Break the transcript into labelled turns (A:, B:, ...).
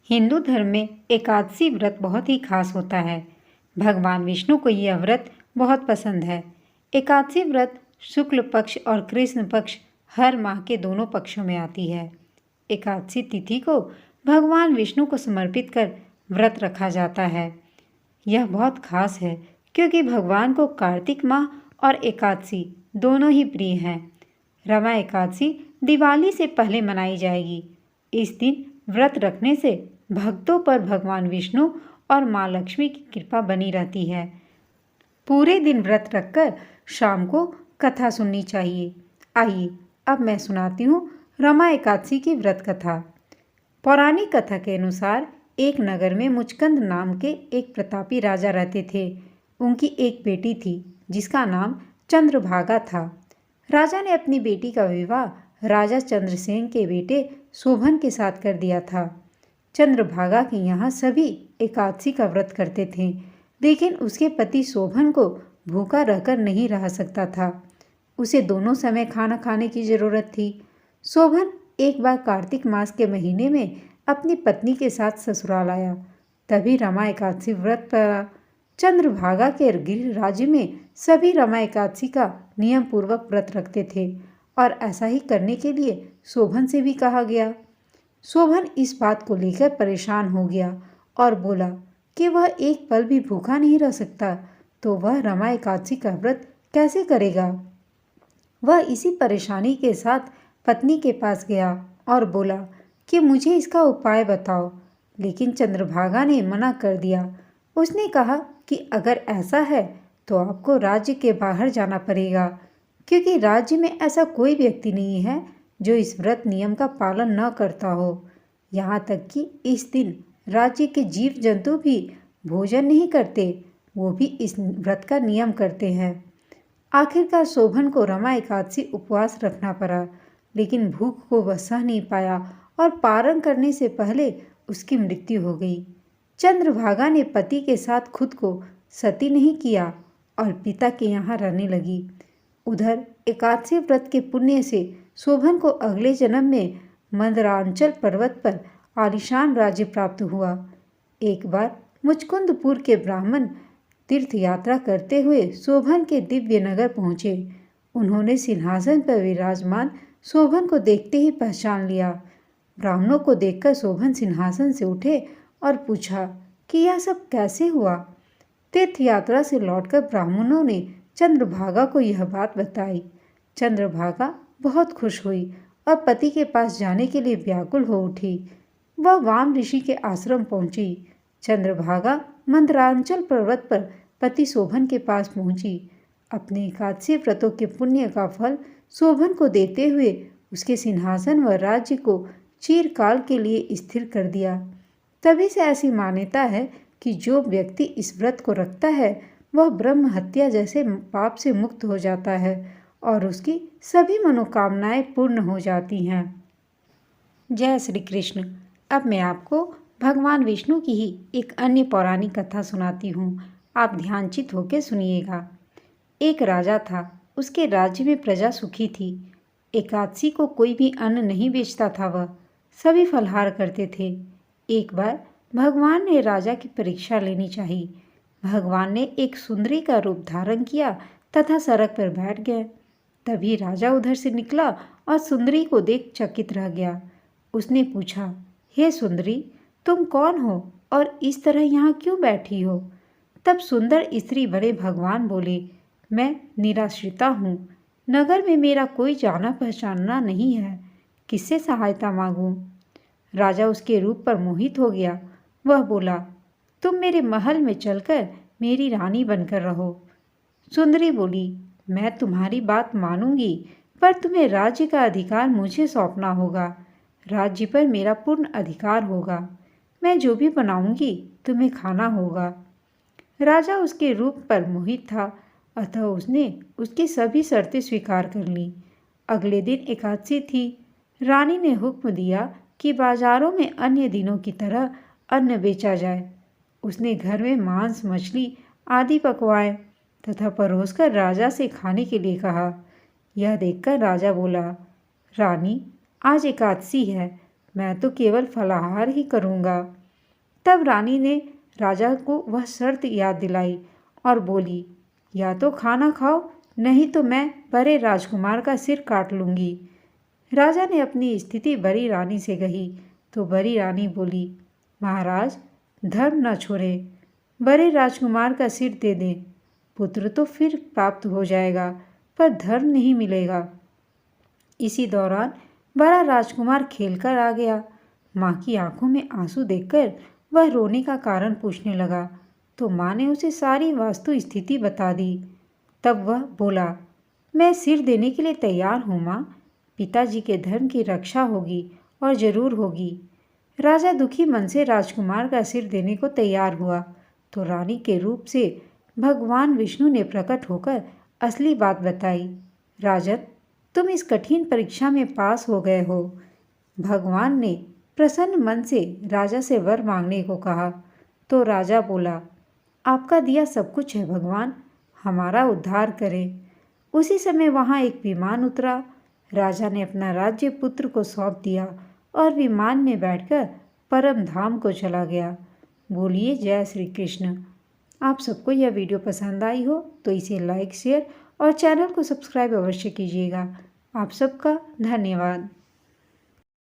A: हिंदू धर्म में एकादशी व्रत बहुत ही खास होता है। भगवान विष्णु को यह व्रत बहुत पसंद है। एकादशी व्रत शुक्ल पक्ष और कृष्ण पक्ष हर माह के दोनों पक्षों में आती है। एकादशी तिथि को भगवान विष्णु को समर्पित कर व्रत रखा जाता है। यह बहुत खास है क्योंकि भगवान को कार्तिक माह और एकादशी दोनों ही प्रिय हैं। रमा एकादशी दिवाली से पहले मनाई जाएगी। इस दिन व्रत रखने से भक्तों पर भगवान विष्णु और माँ लक्ष्मी की कृपा बनी रहती है। पूरे दिन व्रत रखकर शाम को कथा सुननी चाहिए। आइए अब मैं सुनाती हूँ रमा एकादशी की व्रत कथा। पौराणिक कथा के अनुसार एक नगर में मुचकंद नाम के एक प्रतापी राजा रहते थे। उनकी एक बेटी थी जिसका नाम चंद्रभागा था। राजा ने अपनी बेटी का विवाह राजा चंद्रसेन के बेटे शोभन के साथ कर दिया था। चंद्रभागा के यहाँ सभी एकादशी का व्रत करते थे, लेकिन उसके पति शोभन को भूखा रहकर नहीं रह सकता था। उसे दोनों समय खाना खाने की जरूरत थी। शोभन एक बार कार्तिक मास के महीने में अपनी पत्नी के साथ ससुराल आया। तभी रमा एकादशी व्रत पड़ा। चंद्रभागा के गृह राज्य में सभी रमा एकादशी का नियम पूर्वक व्रत रखते थे और ऐसा ही करने के लिए शोभन से भी कहा गया। शोभन इस बात को लेकर परेशान हो गया और बोला कि वह एक पल भी भूखा नहीं रह सकता, तो वह रमा एकादशी का व्रत कैसे करेगा। वह इसी परेशानी के साथ पत्नी के पास गया और बोला कि मुझे इसका उपाय बताओ, लेकिन चंद्रभागा ने मना कर दिया। उसने कहा कि अगर ऐसा है तो आपको राज्य के बाहर जाना पड़ेगा, क्योंकि राज्य में ऐसा कोई व्यक्ति नहीं है जो इस व्रत नियम का पालन न करता हो। यहाँ तक कि इस दिन राज्य के जीव जंतु भी भोजन नहीं करते, वो भी इस व्रत का नियम करते हैं। आखिरकार शोभन को रमा एकादशी उपवास रखना पड़ा, लेकिन भूख को वह सह नहीं पाया और पारण करने से पहले उसकी मृत्यु हो गई। चंद्रभागा ने पति के साथ खुद को सती नहीं किया और पिता के यहाँ रहने लगी। उधर एकादशी व्रत के पुण्य से शोभन को अगले जन्म में मंदरांचल पर्वत पर आलीशान राज्य प्राप्त हुआ। एक बार मुचकुंदपुर के ब्राह्मण तीर्थ यात्रा करते हुए शोभन के दिव्य नगर पहुँचे। उन्होंने सिंहासन पर विराजमान शोभन को देखते ही पहचान लिया। ब्राह्मणों को देखकर शोभन सिंहासन से उठे और पूछा कि यह सब कैसे हुआ। तीर्थ यात्रा से लौटकर ब्राह्मणों ने चंद्रभागा को यह बात बताई। चंद्रभागा बहुत खुश हुई और पति के पास जाने के लिए व्याकुल हो उठी। वह वाम ऋषि के आश्रम पहुंची। चंद्रभागा मंदरांचल पर्वत पर पति शोभन के पास पहुंची। अपने एकादशी व्रतों के पुण्य का फल शोभन को देते हुए उसके सिंहासन व राज्य को चिरकाल के लिए स्थिर कर दिया। तभी से ऐसी मान्यता है कि जो व्यक्ति इस व्रत को रखता है वह ब्रह्म हत्या जैसे पाप से मुक्त हो जाता है और उसकी सभी मनोकामनाएं पूर्ण हो जाती हैं। जय श्री कृष्ण। अब मैं आपको भगवान विष्णु की ही एक अन्य पौराणिक कथा सुनाती हूँ। आप ध्यानचित होकर सुनिएगा। एक राजा था, उसके राज्य में प्रजा सुखी थी। एकादशी को कोई भी अन्न नहीं बेचता था, वह सभी फलाहार करते थे। एक बार भगवान ने राजा की परीक्षा लेनी चाहिए। भगवान ने एक सुंदरी का रूप धारण किया तथा सड़क पर बैठ गए। तभी राजा उधर से निकला और सुंदरी को देख चकित रह गया। उसने पूछा, हे सुंदरी, तुम कौन हो और इस तरह यहाँ क्यों बैठी हो। तब सुंदर स्त्री बड़े भगवान बोले, मैं निराश्रिता हूँ, नगर में मेरा कोई जाना पहचानना नहीं है, किससे सहायता मांगूं। राजा उसके रूप पर मोहित हो गया। वह बोला, तुम मेरे महल में चलकर मेरी रानी बनकर रहो। सुंदरी बोली, मैं तुम्हारी बात मानूंगी, पर तुम्हें राज्य का अधिकार मुझे सौंपना होगा। राज्य पर मेरा पूर्ण अधिकार होगा। मैं जो भी बनाऊंगी तुम्हें खाना होगा। राजा उसके रूप पर मोहित था, अतः उसने उसकी सभी शर्तें स्वीकार कर लीं। अगले दिन एकादशी थी। रानी ने हुक्म दिया कि बाजारों में अन्य दिनों की तरह अन्न बेचा जाए। उसने घर में मांस, मछली आदि पकवाए तथा परोसकर राजा से खाने के लिए कहा। यह देखकर राजा बोला, रानी, आज एकादशी है, मैं तो केवल फलाहार ही करूँगा। तब रानी ने राजा को वह शर्त याद दिलाई और बोली, या तो खाना खाओ, नहीं तो मैं बड़े राजकुमार का सिर काट लूँगी। राजा ने अपनी स्थिति बड़ी रानी से कही तो बड़ी रानी बोली, महाराज, धर्म न छोड़े, बड़े राजकुमार का सिर दे दें। पुत्र तो फिर प्राप्त हो जाएगा, पर धर्म नहीं मिलेगा। इसी दौरान बड़ा राजकुमार खेलकर आ गया। माँ की आंखों में आंसू देखकर वह रोने का कारण पूछने लगा, तो माँ ने उसे सारी वास्तु स्थिति बता दी। तब वह बोला, मैं सिर देने के लिए तैयार हूँ माँ, पिताजी के धर्म की रक्षा होगी और जरूर होगी। राजा दुखी मन से राजकुमार का सिर देने को तैयार हुआ तो रानी के रूप से भगवान विष्णु ने प्रकट होकर असली बात बताई। राजन, तुम इस कठिन परीक्षा में पास हो गए हो। भगवान ने प्रसन्न मन से राजा से वर मांगने को कहा तो राजा बोला, आपका दिया सब कुछ है भगवान, हमारा उद्धार करें। उसी समय वहाँ एक विमान उतरा। राजा ने अपना राज्य पुत्र को सौंप दिया और विमान में बैठकर परम धाम को चला गया। बोलिए जय श्री कृष्ण। आप सबको यह वीडियो पसंद आई हो तो इसे लाइक, शेयर और चैनल को सब्सक्राइब अवश्य कीजिएगा। आप सबका धन्यवाद।